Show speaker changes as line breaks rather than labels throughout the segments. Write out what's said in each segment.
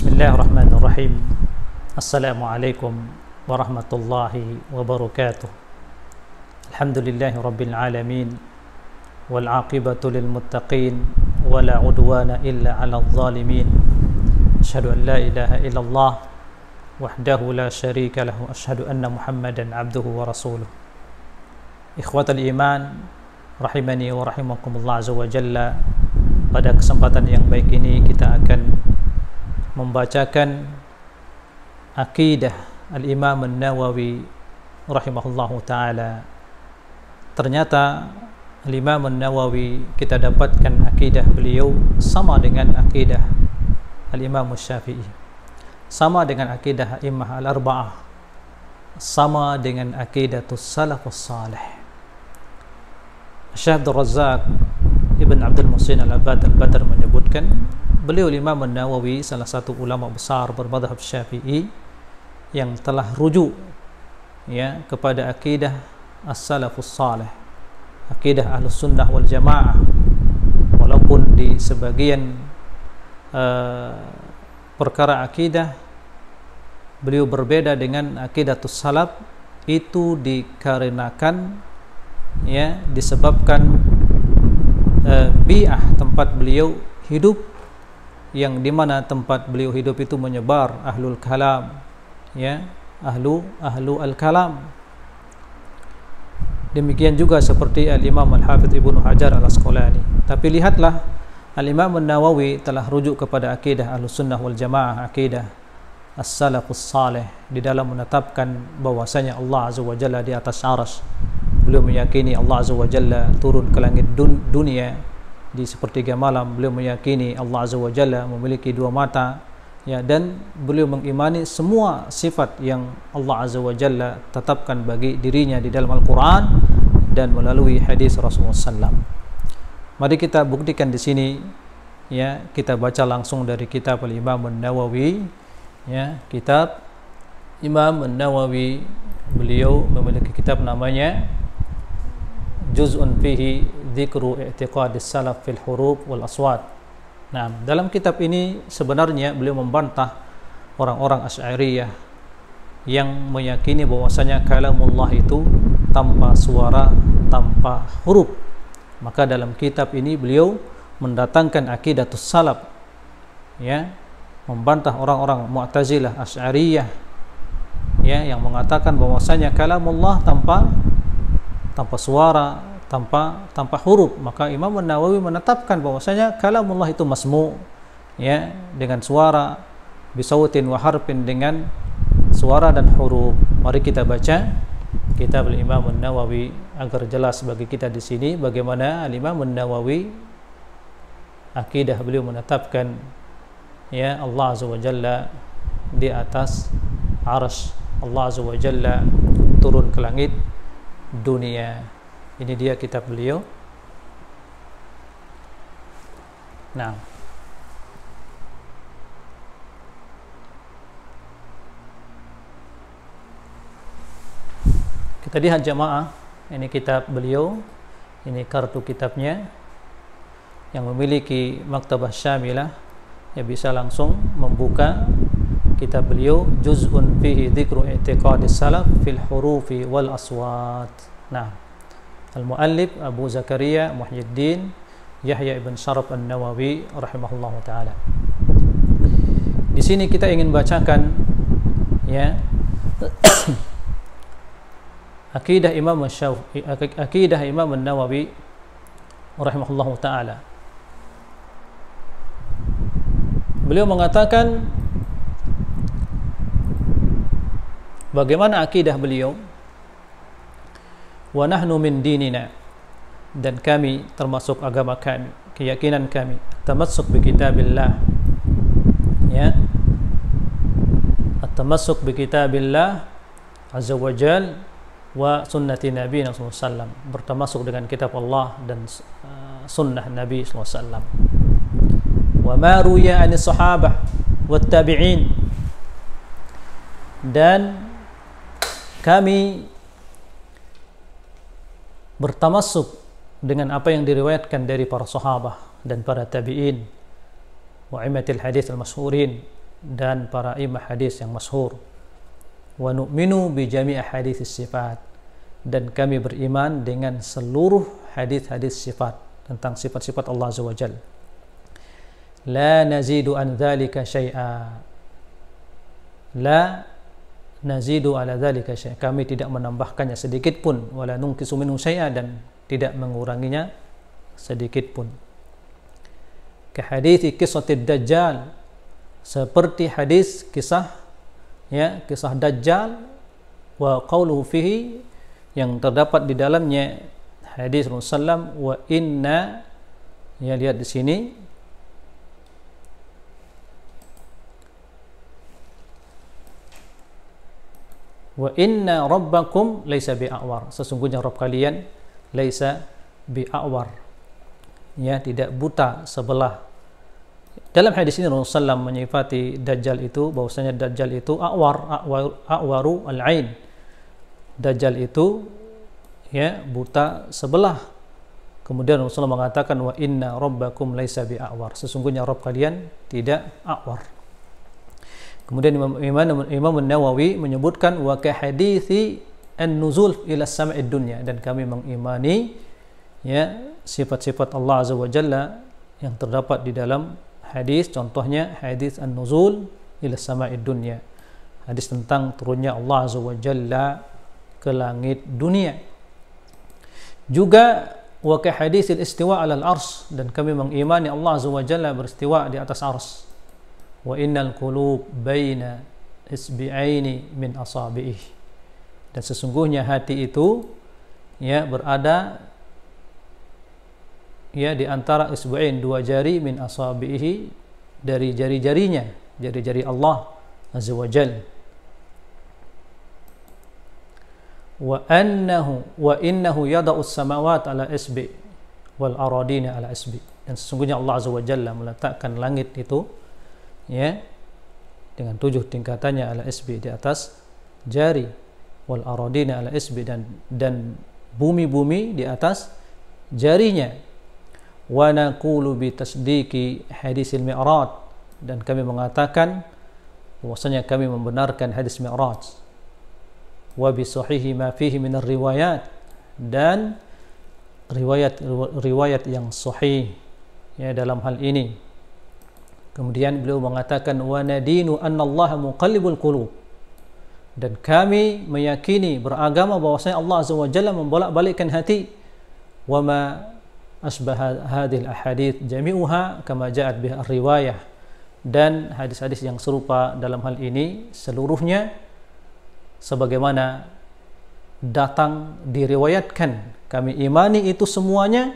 Bismillahirrahmanirrahim. Assalamualaikum warahmatullahi wabarakatuh. Alhamdulillahi rabbil alamin. Wal aqibatu lil muttaqin. Wala udwana illa 'alal zalimin. Asyhadu an la ilaha illallah wahdahu la syarika lahu. Asyhadu anna Muhammadan abduhu wa rasuluh. Ikhwatal iman, rahimani wa rahimakumullah azza wa jalla. Pada kesempatan yang baik ini kita akan membacakan akidah Al-Imam An-Nawawi rahimahullahu ta'ala. Ternyata Al-Imam An-Nawawi kita dapatkan akidah beliau sama dengan akidah Al-Imam Syafi'i, sama dengan akidah A'immah Al-Arba'ah, sama dengan akidatus salafus salih. Syekh Abdul Razzaq Ibn Abdul Muhsin Al-Abbad Al-Badr menyebutkan, beliau Imam An-Nawawi salah satu ulama besar bermadhab Syafi'i yang telah rujuk kepada akidah as-salafus salih, akidah ahlus sunnah wal jamaah, walaupun di sebagian perkara akidah beliau berbeda dengan akidatus salaf. Itu dikarenakan disebabkan bi'ah tempat beliau hidup, yang dimana tempat beliau hidup itu menyebar ahlul kalam, ahlu al-kalam. Demikian juga seperti al-Imam Al-Hafidh Ibnu Hajar Al-Asqalani. Tapi lihatlah, al-Imam An-Nawawi telah rujuk kepada akidah ahlus sunnah wal jamaah, akidah as-salafus salih, di dalam menetapkan bahwasanya Allah azza wa jalla di atas arsy. Beliau meyakini Allah azza wa jalla turun ke langit dunia di sepertiga malam. Beliau meyakini Allah azza wa jalla memiliki dua mata, dan beliau mengimani semua sifat yang Allah azza wa jalla tetapkan bagi dirinya di dalam Al-Quran dan melalui hadis Rasulullah SAW. Mari kita buktikan di sini, kita baca langsung dari kitab Al-Imam An-Nawawi. Kitab Imam An-Nawawi, beliau memiliki kitab namanya Juz'un fihi dzikru i'tiqadis salaf fil huruf wal aswat. Nah, dalam kitab ini sebenarnya beliau membantah orang-orang Asy'ariyah yang meyakini bahwasanya kalamullah itu tanpa suara, tanpa huruf. Maka dalam kitab ini beliau mendatangkan akidatus salaf, membantah orang-orang Mu'tazilah, Asy'ariyah, yang mengatakan bahwasanya kalamullah tanpa suara, tanpa huruf. Maka Imam An-Nawawi menetapkan bahwasanya kalamullah itu masmu', dengan suara, bisautin wa harfin, dengan suara dan huruf. Mari kita baca kitab Imam An-Nawawi agar jelas bagi kita di sini bagaimana Imam An-Nawawi akidah beliau menetapkan Allah azza wa jalla di atas arsy, Allah azza wa jalla turun ke langit dunia. Ini dia kitab beliau. Nah, kita lihat jamaah, ini kitab beliau, ini kartu kitabnya. Yang memiliki maktabah syamilah bisa langsung membuka kitab beliau, Juz'un fihi dzikru i'tiqadis salaf fil hurufi wal aswat. Nah, al-muallif Abu Zakaria Muhyiddin Yahya ibn Sharaf An-Nawawi rahimahullahu taala. Di sini kita ingin bacakan akidah Imam Syafi'i, akidah Imam An-Nawawi rahimahullahu taala. Beliau mengatakan bagaimana akidah beliau, wa nahnu min dinina, dan kami termasuk agama kami, keyakinan kami, tamassuk bi kitabillah, at-tamassuk bi kitabillah azza wa jal wa sunnati nabi sallallahu alaihi wasallam, bertamasuk dengan kitab Allah dan sunnah Nabi sallallahu alaihi wasallam. Wa ma ruya an sahabah wat tabi'in, dan kami bertamasuk dengan apa yang diriwayatkan dari para sahabah dan para tabi'in wa immatil hadis al-masyhurin, dan para imam hadis yang masyhur. Wa nu'minu bi jami' hadits sifat, dan kami beriman dengan seluruh hadis-hadis sifat tentang sifat-sifat Allah Azza wa Jalla. La nazidu an dzalika syai'a, la nazidu ala dzalika syai'a, kami tidak menambahkannya sedikit pun, wala nunqisu minhu syai'a, dan tidak menguranginya sedikit pun. Ka hadits qissatid dajjal, seperti hadis kisah Dajjal, wa qauluhu fihi, yang terdapat di dalamnya hadis Rasulullah, wa inna, ya lihat di sini, wa inna rabbakum laisa bi'awar, sesungguhnya Rabb kalian laisa bi'awar, ya tidak buta sebelah. Dalam hadis ini Rasulullah menyifati Dajjal itu bahwasanya Dajjal itu a'waru al-ain. Dajjal itu ya buta sebelah. Kemudian Rasulullah mengatakan wa inna rabbakum laisa bi'awar, sesungguhnya Rabb kalian tidak a'war. Kemudian Imam An-Nawawi menyebutkan wa ka hadithi an-nuzul ila sama'id dunya, dan kami mengimani ya sifat-sifat Allah Azza wa Jalla yang terdapat di dalam hadis, contohnya hadis an-nuzul ila sama'id dunya, hadis tentang turunnya Allah Azza wa Jalla ke langit dunia. Juga wa ka hadisil istiwa 'alal arsy, dan kami mengimani Allah Azza wa Jalla beristiwa di atas arsy. Wa innal qulub baina isbi'aini min asabi'ih, dan sesungguhnya hati itu ya berada ya di antara isbu'ain, dua jari, min asabihi, dari jari-jarinya, jari-jari Allah Azza wa Jalla. Wa innahu yada'u as-samawati ala isbi' wal aradina ala isbi', dan sesungguhnya Allah Azza wa Jalla meletakkan langit itu ya dengan 7 tingkatannya ala isbi', di atas jari, wal aradina ala isbi', dan bumi-bumi di atas jarinya. Wa naqulu bi tasdiqi hadisil mi'raj, dan kami mengatakan bahwasanya kami membenarkan hadis mi'raj. Wa bi sahihi ma fihi min ar-riwayat, dan riwayat yang sahih ya dalam hal ini. Kemudian beliau mengatakan wa nadinu anna Allah muqallibul qulub, dan kami meyakini beragama bahwasanya Allah Azza wa Jalla membolak-balikkan hati. Wa ma asbah hadhil ahadits jami'uha kama ja'at biha riwayah, dan hadis-hadis yang serupa dalam hal ini seluruhnya sebagaimana datang diriwayatkan, kami imani itu semuanya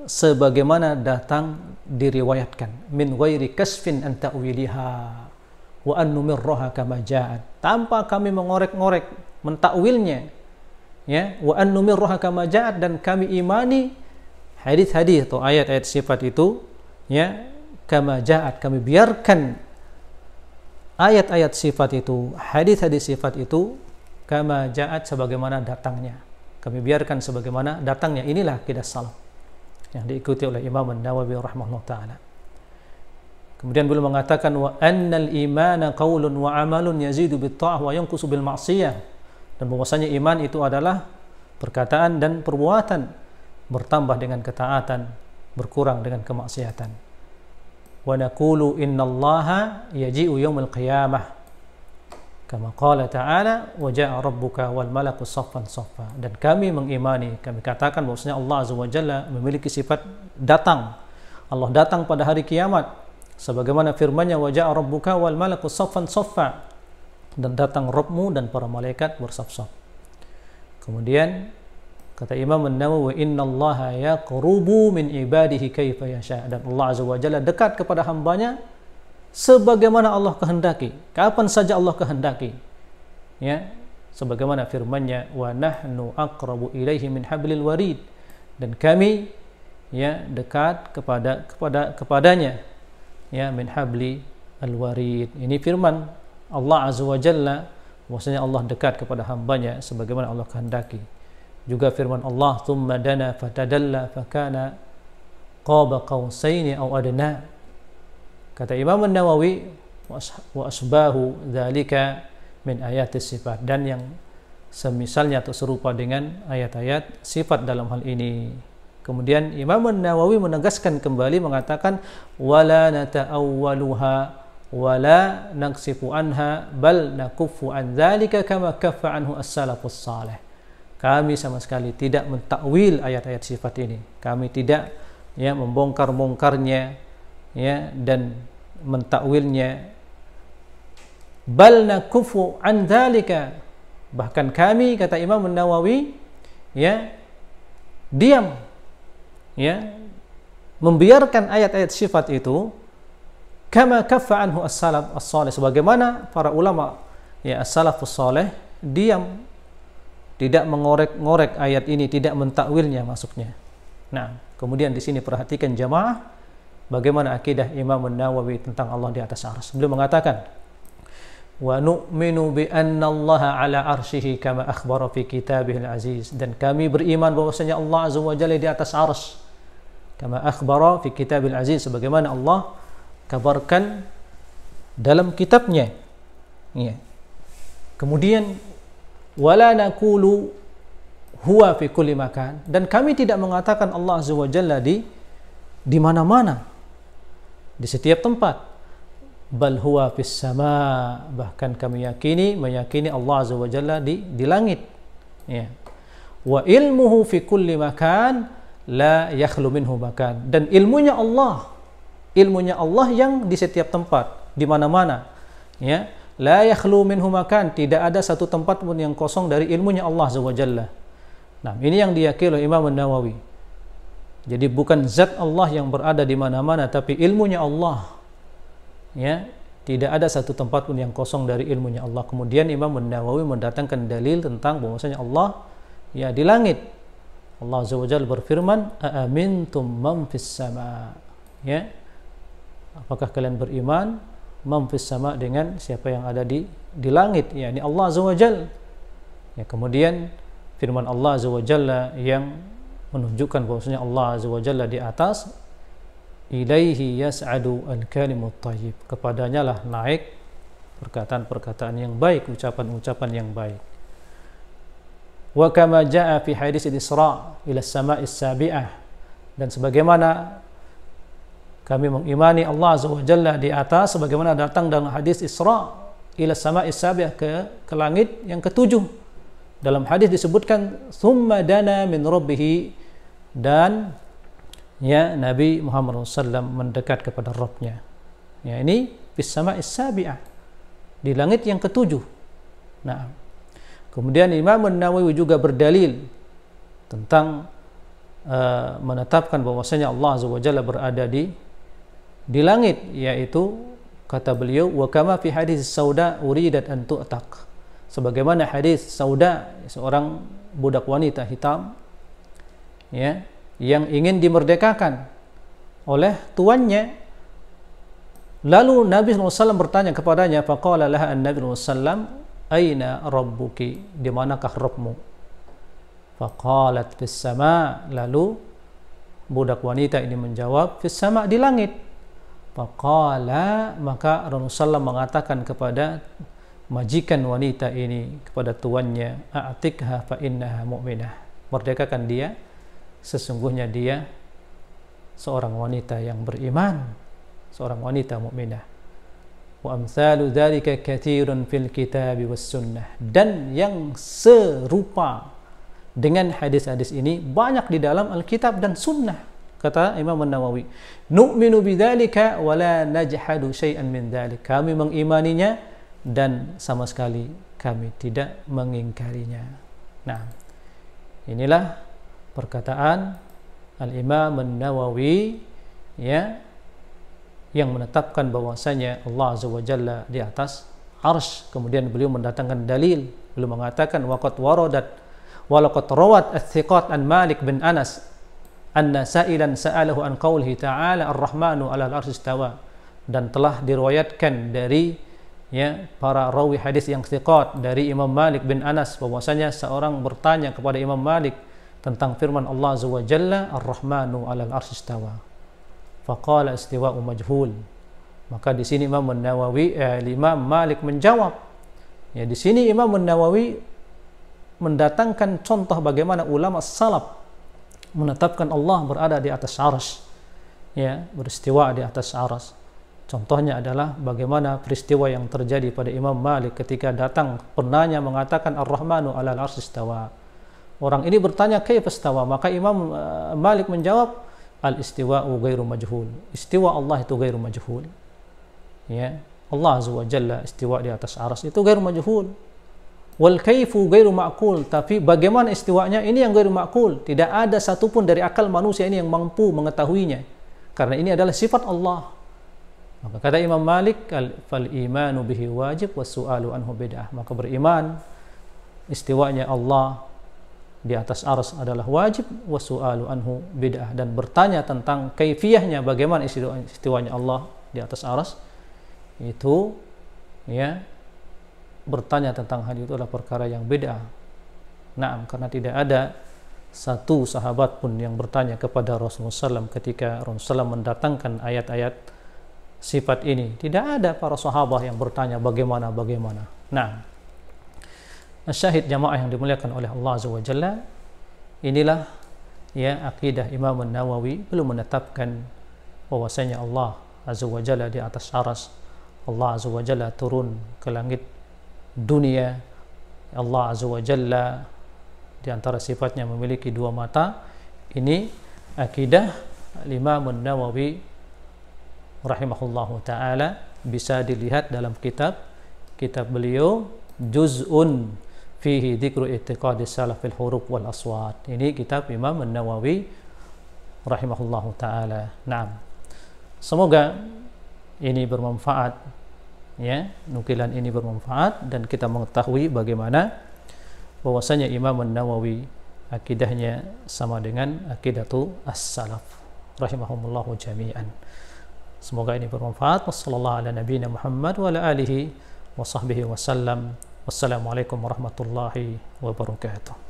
sebagaimana datang diriwayatkan, min ghairi kasfin an ta'wiliha wa an numirraha kama ja'at, tanpa kami mengorek-ngorek mentakwilnya ya, wa an numirraha kama ja'at, dan kami imani hadis-hadis atau ayat-ayat sifat itu ya kama ja'at, kami biarkan ayat-ayat sifat itu, hadis-hadis sifat itu kama ja'at, sebagaimana datangnya, kami biarkan sebagaimana datangnya. Inilah akidah salaf yang diikuti oleh Imam An-Nawawi rahimahullah ta'ala. Kemudian beliau mengatakan wa annal imana qaulun wa amalun yazidu bit ta'ah wa yanqusu bil ma'siyah, dan bahwasanya iman itu adalah perkataan dan perbuatan, bertambah dengan ketaatan, berkurang dengan kemaksiatan. Wa naqulu innallaha yaji'u yaumil qiyamah kama qala ta'ala wa ja'a rabbuka wal malaku saffan saffa, dan kami mengimani, kami katakan bahwasanya Allah Azza wa Jalla memiliki sifat datang. Allah datang pada hari kiamat sebagaimana firman-Nya wa ja'a rabbuka wal malaku saffan saffa, dan datang Rabbmu dan para malaikat bersaf-saf. Kemudian kata Imam An-Nawawi, innallaha yaqrubu min ibadihi kaifa yasha, dan Allah Azza wa Jalla dekat kepada hambanya sebagaimana Allah kehendaki, kapan saja Allah kehendaki ya, sebagaimana firman-Nya wa nahnu aqrabu ilaihi min hablil warid, dan kami ya dekat kepadanya ya min habli al-warid. Ini firman Allah Azza wa Jalla bahwasanya Allah dekat kepada hambanya sebagaimana Allah kehendaki. Juga firman Allah, thumma dana fatadalla fakana qaba qausaini aw adna. Kata Imam An-Nawawi, wa asbahu dzalika min ayatis sifat, dan yang semisalnya atau serupa dengan ayat-ayat sifat dalam hal ini. Kemudian Imam Nawawi menegaskan kembali mengatakan wala nata'awwaluha wala naqsifu anha bal nakuffu an dzalika kama kaffa anhu as-salafus salih. Kami sama sekali tidak mentakwil ayat-ayat sifat ini. Kami tidak membongkar-bongkarnya dan mentakwilnya. Bal nakuffu an dzalika, bahkan kami, kata Imam Nawawi, diam, membiarkan ayat-ayat sifat itu kama kaffa anhu as-salaf as-salih, sebagaimana para ulama as-salafus salih diam, tidak mengorek-ngorek ayat ini, tidak mentakwilnya maksudnya. Nah, kemudian di sini perhatikan jamaah bagaimana akidah Imam Nawawi tentang Allah di atas arsy. Beliau mengatakan wa nu'minu bi anna Allah ala arsyihi kama akhbara fi kitabihil aziz, dan kami beriman bahwasanya Allah azza wa jalla di atas arsy kama akhbara fi kitabil aziz, sebagaimana Allah kabarkan dalam kitabnya. Kemudian wala naqulu huwa fi kulli makan, dan kami tidak mengatakan Allah azza wa jalla di mana-mana, di setiap tempat. Bal huwa fis sama, bahkan kami meyakini Allah azza wa jalla di langit. Wa ilmuhu fi kulli makan la yakhlu minhu makan, dan ilmunya Allah yang di setiap tempat, di mana-mana, la yakhlu minhu makan, tidak ada satu tempat pun yang kosong dari ilmunya Allah azza wa jalla. Nah, ini yang diyakini oleh Imam Nawawi. Jadi bukan zat Allah yang berada di mana-mana, tapi ilmunya Allah. Tidak ada satu tempat pun yang kosong dari ilmunya Allah. Kemudian Imam Nawawi mendatangkan dalil tentang bahwasanya Allah di langit. Allah azza wa jalla berfirman, aamintum man fis sama, apakah kalian beriman man fis sama, dengan siapa yang ada di langit, yakni Allah azza wa jalla. Kemudian firman Allah azza wa jalla yang menunjukkan bahwasanya Allah azza wa jalla di atas, ilaihi yas'adu al-kalimut thayyib, kepadanya lah naik perkataan-perkataan yang baik, ucapan-ucapan yang baik. Wa kama jaa fi hadits al-Isra ila as-sama'is sabi'ah, dan sebagaimana kami mengimani Allah azza wa jalla di atas, sebagaimana datang dalam hadis Isra ila as-sama'is sabi'ah, ke langit yang ketujuh. Dalam hadis disebutkan thumma dana min rabbih, dan Nabi Muhammad SAW mendekat kepada Rabb-Nya. Ini fis sama'is sabi'ah, di langit yang ketujuh. Nah, kemudian Imam Nawawi juga berdalil tentang menetapkan bahwasanya Allah azza wa jalla berada di langit, yaitu kata beliau wa kama fi hadis Sauda uridat an tu'taq, sebagaimana hadis Sauda, seorang budak wanita hitam yang ingin dimerdekakan oleh tuannya. Lalu Nabi SAW bertanya kepadanya, faqala laha an-Nabi SAW, aina rabbuki, di manakah Rabbmu? Faqalat fis sama, lalu budak wanita ini menjawab, fis sama, di langit. Faqala, maka Rasulullah SAW mengatakan kepada majikan wanita ini, kepada tuannya, a'tikha fa innaha mu'minah, merdekakan dia, sesungguhnya dia seorang wanita yang beriman, seorang wanita mukminah. Wa amsalu dzalika katsirun fil kitab was sunnah, dan yang serupa dengan hadis-hadis ini banyak di dalam Alkitab dan Sunnah. Kata Imam Nawawi, nu'minu bidzalika wa la najhadu syai'an min dzalik, kami mengimaninya dan sama sekali kami tidak mengingkarinya. Nah, inilah perkataan Al-Imam Nawawi yang menetapkan bahwasanya Allah azza wa jalla di atas arsy. Kemudian beliau mendatangkan dalil. Beliau mengatakan waqad waradat wa laqad rawat ats-thiqat an Malik bin Anas anna sa'ilan sa'alahu an qaulihi ta'ala ar-rahmanu 'alal arsy istawa, dan telah diriwayatkan dari para rawi hadis yang thiqat dari Imam Malik bin Anas bahwasanya seorang bertanya kepada Imam Malik tentang firman Allah azza wa jalla ar-rahmanu 'alal arsy istawa, faqala istiwa'u majhul, Maka di sini Imam Nawawi, Imam Malik menjawab. Ya, di sini Imam Nawawi mendatangkan contoh bagaimana ulama salaf menetapkan Allah berada di atas arsy, ya, beristiwa di atas arsy. Contohnya adalah bagaimana peristiwa yang terjadi pada Imam Malik ketika datang penanya mengatakan Ar-Rahmanu 'alal arsy istawa. Orang ini bertanya kaifa istawa, maka Imam Malik menjawab al-istiwa'u ghairu majhul. Istiwa Allah itu ghairu majhul. Ya, Allah Azza wa Jalla istiwa di atas arsy itu ghairu majhul. Wal kaifu ghairu ma'qul, tapi bagaimana istiwanya ini yang ghairu ma'qul. Tidak ada satupun dari akal manusia ini yang mampu mengetahuinya, karena ini adalah sifat Allah. Maka kata Imam Malik, fal imanu bihi wajib was su'alu anhu bid'ah. Maka beriman istiwanya Allah di atas arsy adalah wajib, was su'alu anhu bid'ah, dan bertanya tentang kaifiyahnya bagaimana istiwanya Allah di atas arsy itu, ya, bertanya tentang hal itu adalah perkara yang bid'ah. Naam, karena tidak ada satu sahabat pun yang bertanya kepada Rasulullah SAW ketika Rasulullah SAW mendatangkan ayat-ayat sifat ini. Tidak ada para sahabat yang bertanya bagaimana. Nah, syahid jamaah yang dimuliakan oleh Allah Azza wa Jalla, inilah, ya, akidah Imam Nawawi belum menetapkan bahwasanya Allah Azza wa Jalla di atas arsy. Allah Azza wa Jalla turun ke langit dunia. Allah Azza wa Jalla di antara sifatnya memiliki dua mata. Ini akidah Imam Nawawi rahimahullahu taala, bisa dilihat dalam kitab beliau Juz'un fihi dzikru i'tiqadi salafil huruf wal aswat. Ini kitab Imam Nawawi rahimahullahu taala. Naam. Semoga ini bermanfaat, ya, nukilan ini bermanfaat dan kita mengetahui bagaimana bahwasanya Imam Nawawi akidahnya sama dengan akidatu as-salaf rahimahumullahu jami'an. Semoga ini bermanfaat. Wassallallahu ala nabiyina Muhammad wa ala alihi wa sahbihi wasallam. Wassalamualaikum warahmatullahi wabarakatuh.